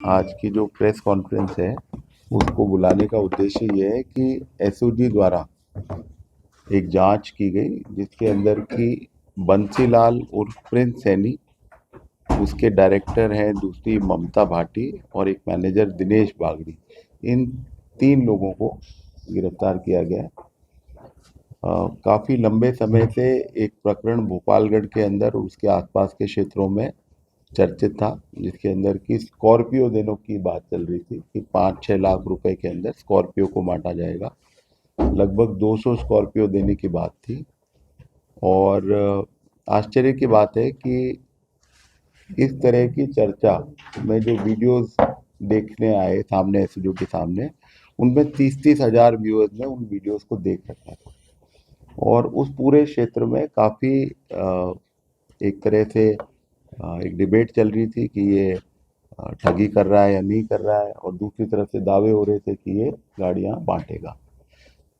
आज की जो प्रेस कॉन्फ्रेंस है उसको बुलाने का उद्देश्य ये है कि एसओजी द्वारा एक जांच की गई जिसके अंदर की बंसीलाल उर्फ प्रिंस सैनी, उसके डायरेक्टर हैं दूसरी ममता भाटी और एक मैनेजर दिनेश बागड़ी, इन 3 लोगों को गिरफ्तार किया गया है। काफ़ी लंबे समय से एक प्रकरण भोपालगढ़ के अंदर और उसके आसपास के क्षेत्रों में चर्चित था, जिसके अंदर की स्कॉर्पियो देने की बात चल रही थी कि 5-6 लाख रुपए के अंदर स्कॉर्पियो को बांटा जाएगा। लगभग 200 स्कॉर्पियो देने की बात थी। और आश्चर्य की बात है कि इस तरह की चर्चा में जो वीडियोस देखने आए सामने एसओजी के सामने, उनमें 30-30 हजार व्यूअर्स ने उन वीडियोस को देख रखा था। और उस पूरे क्षेत्र में काफ़ी एक तरह से एक डिबेट चल रही थी कि ये ठगी कर रहा है या नहीं कर रहा है, और दूसरी तरफ से दावे हो रहे थे कि ये गाड़ियां बांटेगा।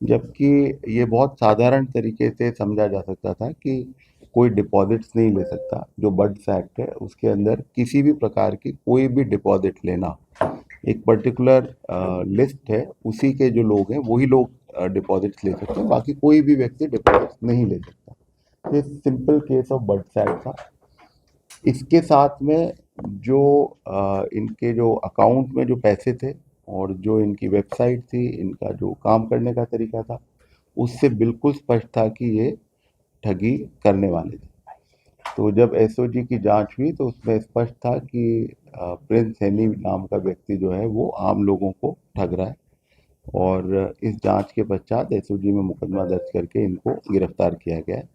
जबकि ये बहुत साधारण तरीके से समझा जा सकता था कि कोई डिपॉजिट्स नहीं ले सकता। जो बड्स एक्ट है उसके अंदर किसी भी प्रकार की कोई भी डिपॉजिट लेना, एक पर्टिकुलर लिस्ट है, उसी के जो लोग हैं वही लोग डिपॉजिट्स ले सकते हैं, बाकी कोई भी व्यक्ति डिपॉजिट्स नहीं ले सकता। ये simple case of buds act था। इसके साथ में जो इनके जो अकाउंट में जो पैसे थे और जो इनकी वेबसाइट थी, इनका जो काम करने का तरीका था, उससे बिल्कुल स्पष्ट था कि ये ठगी करने वाले थे। तो जब एसओजी की जांच हुई तो उसमें स्पष्ट था कि प्रिंस सैनी नाम का व्यक्ति जो है वो आम लोगों को ठग रहा है। और इस जांच के पश्चात एसओजी में मुकदमा दर्ज करके इनको गिरफ्तार किया गया है।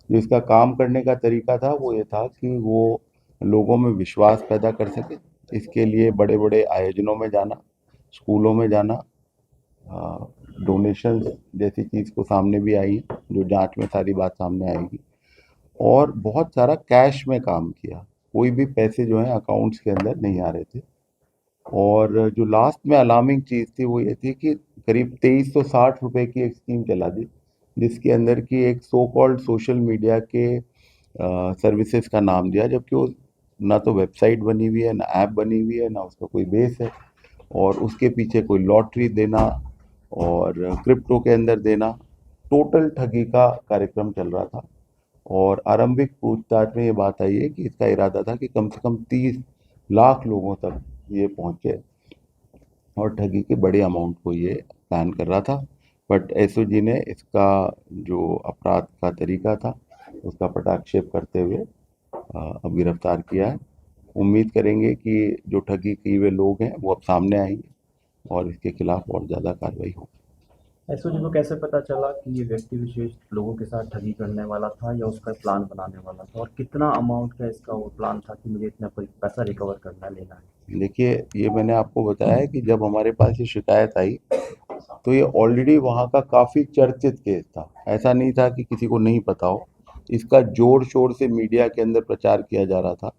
जो इसका काम करने का तरीका था वो ये था कि वो लोगों में विश्वास पैदा कर सके। इसके लिए बड़े बड़े आयोजनों में जाना, स्कूलों में जाना, डोनेशन जैसी चीज़ को सामने भी आई, जो जांच में सारी बात सामने आएगी। और बहुत सारा कैश में काम किया, कोई भी पैसे जो है अकाउंट्स के अंदर नहीं आ रहे थे। और जो लास्ट में अलार्मिंग चीज़ थी वो ये थी कि करीब 2360 रुपए की एक स्कीम चला दी, जिसके अंदर की एक सो कॉल्ड सोशल मीडिया के सर्विसेज का नाम दिया, जबकि वो ना तो वेबसाइट बनी हुई है, ना ऐप बनी हुई है, ना उसका कोई बेस है। और उसके पीछे कोई लॉटरी देना और क्रिप्टो के अंदर देना, टोटल ठगी का कार्यक्रम चल रहा था। और आरंभिक पूछताछ में ये बात आई है कि इसका इरादा था कि कम से कम 30 लाख लोगों तक ये पहुंचे और ठगी के बड़े अमाउंट को ये प्लान कर रहा था। बट एसओजी ने इसका जो अपराध का तरीका था उसका पटाक्षेप करते हुए अब गिरफ्तार किया है। उम्मीद करेंगे कि जो ठगी किए हुए लोग हैं वो अब सामने आएंगे और इसके खिलाफ और ज़्यादा कार्रवाई होगी। एसओजी को कैसे पता चला कि ये व्यक्ति विशेष लोगों के साथ ठगी करने वाला था या उसका प्लान बनाने वाला था, और कितना अमाउंट का इसका वो प्लान था कि मुझे इतना पैसा रिकवर करना लेना है? देखिए, ये मैंने आपको बताया है कि जब हमारे पास ये शिकायत आई तो ये ऑलरेडी वहाँ का काफ़ी चर्चित केस था। ऐसा नहीं था कि किसी को नहीं पता हो। इसका जोर शोर से मीडिया के अंदर प्रचार किया जा रहा था।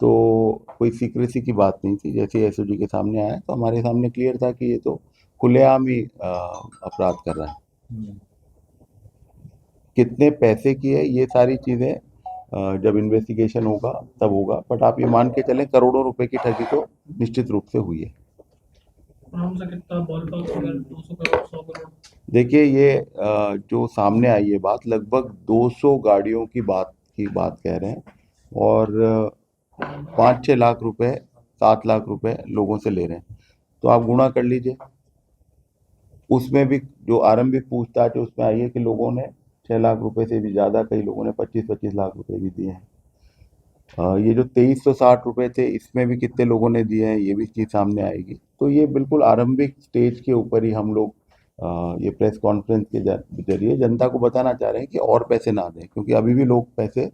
तो कोई सीक्रेसी की बात नहीं थी। जैसे एसओजी के सामने आया तो हमारे सामने क्लियर था कि ये तो खुलेआम ही अपराध कर रहा है। हम्म। कितने पैसे की है ये सारी चीज़ें जब इन्वेस्टिगेशन होगा तब होगा, बट आप ये मान के चलें करोड़ों रुपए की ठगी तो निश्चित रूप से हुई है। आराम से कितना ball top figure, 200 crore, 100 crore? देखिए, ये जो सामने आई है बात, लगभग 200 गाड़ियों की बात कह रहे हैं। और 5-6 लाख रुपए, 7 लाख रुपए लोगों से ले रहे हैं। तो आप गुणा कर लीजिए। उसमें भी जो आरंभिक पूछताछ है उसमें आई है कि लोगों ने 6 लाख रुपए से भी ज़्यादा, कई लोगों ने 25-25 लाख रुपए भी दिए हैं। ये जो 2360 रुपए थे इसमें भी कितने लोगों ने दिए हैं ये भी चीज़ सामने आएगी। तो ये बिल्कुल आरंभिक स्टेज के ऊपर ही हम लोग ये प्रेस कॉन्फ्रेंस के जरिए जनता को बताना चाह रहे हैं कि और पैसे ना दें, क्योंकि अभी भी लोग पैसे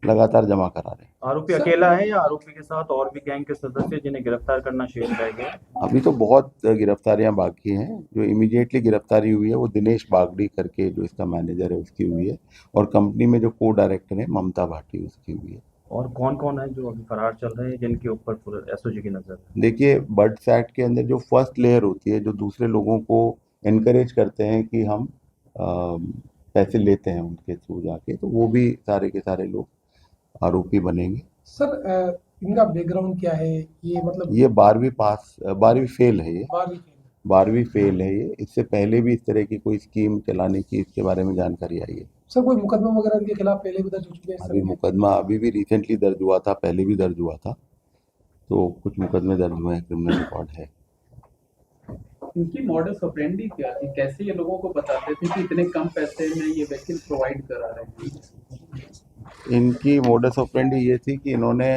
लगातार जमा करा रहे हैं। आरोपी अकेला है या आरोपी के साथ और भी गैंग के सदस्य जिन्हें गिरफ्तार करना शेष रह गया? अभी तो बहुत गिरफ्तारियां बाकी हैं। जो इमीडिएटली गिरफ्तारी हुई है वो दिनेश बागड़ी करके जो इसका मैनेजर है उसकी हुई है, और कंपनी में जो को डायरेक्टर है ममता भाटी उसकी हुई है। और कौन कौन है जो अभी फरार चल रहे हैं जिनके ऊपर पूरे एसओजी की नजर है? देखिए, बर्ड्स एक्ट के अंदर जो फर्स्ट लेयर होती है, जो दूसरे लोगों को एनकरेज करते हैं कि हम पैसे लेते हैं उनके थ्रू जाके, तो वो भी सारे के सारे लोग आरोपी बनेंगे। सर इनका बैकग्राउंड क्या है, ये मतलब ये 12वीं फेल है, ये 12वीं फेल? 12वीं फेल है। ये इससे पहले भी इस तरह की कोई स्कीम चलाने की इसके बारे में जानकारी आई है। सर कोई मुकदमा वगैरह इनके खिलाफ पहले भी दर्ज हो चुके हैं इस अभी तरह के? मुकदमा अभी भी रिसेंटली दर्ज हुआ था, पहले भी दर्ज हुआ था, तो कुछ मुकदमे दर्ज हुए हैं, क्रिमिनल रिकॉर्ड है। इनकी मॉडस ऑपरेंडी क्या थी, कैसे ये लोगों को बताते थे कि इतने कम पैसे में ये व्हीकल प्रोवाइड करा रहे हैं? इनकी मोडस ऑपरेंडी ये थी कि इन्होंने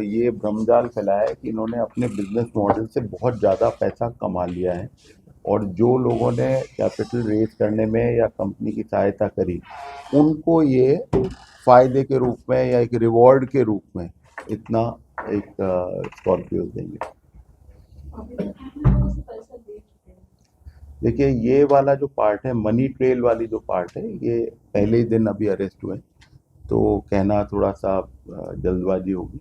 ये भ्रमजाल फैलाया है कि इन्होंने अपने बिजनेस मॉडल से बहुत ज़्यादा पैसा कमा लिया है, और जो लोगों ने कैपिटल रेज करने में या कंपनी की सहायता करी, उनको ये फ़ायदे के रूप में या एक रिवॉर्ड के रूप में इतना एक स्कॉर्पियो देंगे। देखिए, ये वाला जो पार्ट है, मनी ट्रेल वाली जो पार्ट है, ये पहले ही दिन अभी अरेस्ट हुए, तो कहना थोड़ा सा जल्दबाजी होगी,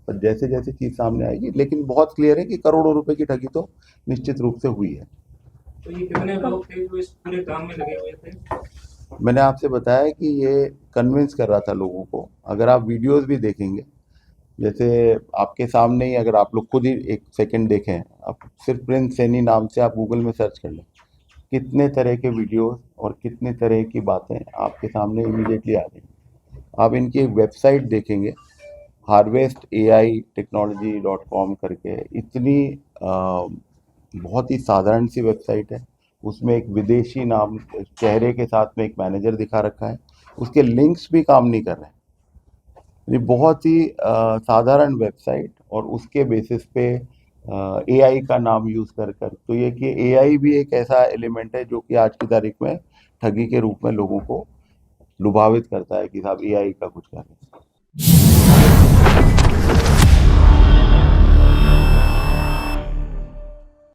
पर जैसे जैसे चीज़ सामने आएगी। लेकिन बहुत क्लियर है कि करोड़ों रुपए की ठगी तो निश्चित रूप से हुई है। तो ये कितने लोग थे जो इस पूरे काम में लगे हुए थे? मैंने आपसे बताया कि ये कन्विंस कर रहा था लोगों को। अगर आप वीडियोस भी देखेंगे, जैसे आपके सामने ही, अगर आप लोग खुद ही एक सेकंड देखें, आप सिर्फ प्रिंस सैनी नाम से आप गूगल में सर्च कर लें, कितने तरह के वीडियोस और कितने तरह की बातें आपके सामने इमीडिएटली आ रही हैं। आप इनकी एक वेबसाइट देखेंगे, harvestAItechnology.com करके, इतनी बहुत ही साधारण सी वेबसाइट है। उसमें एक विदेशी नाम चेहरे के साथ में एक मैनेजर दिखा रखा है, उसके लिंक्स भी काम नहीं कर रहे हैं। ये बहुत ही साधारण वेबसाइट, और उसके बेसिस पे एआई का नाम यूज़ कर कर, तो ये कि एआई भी एक ऐसा एलिमेंट है जो कि आज की तारीख में ठगी के रूप में लोगों को लुभावित करता है कि साहब एआई का कुछ करें।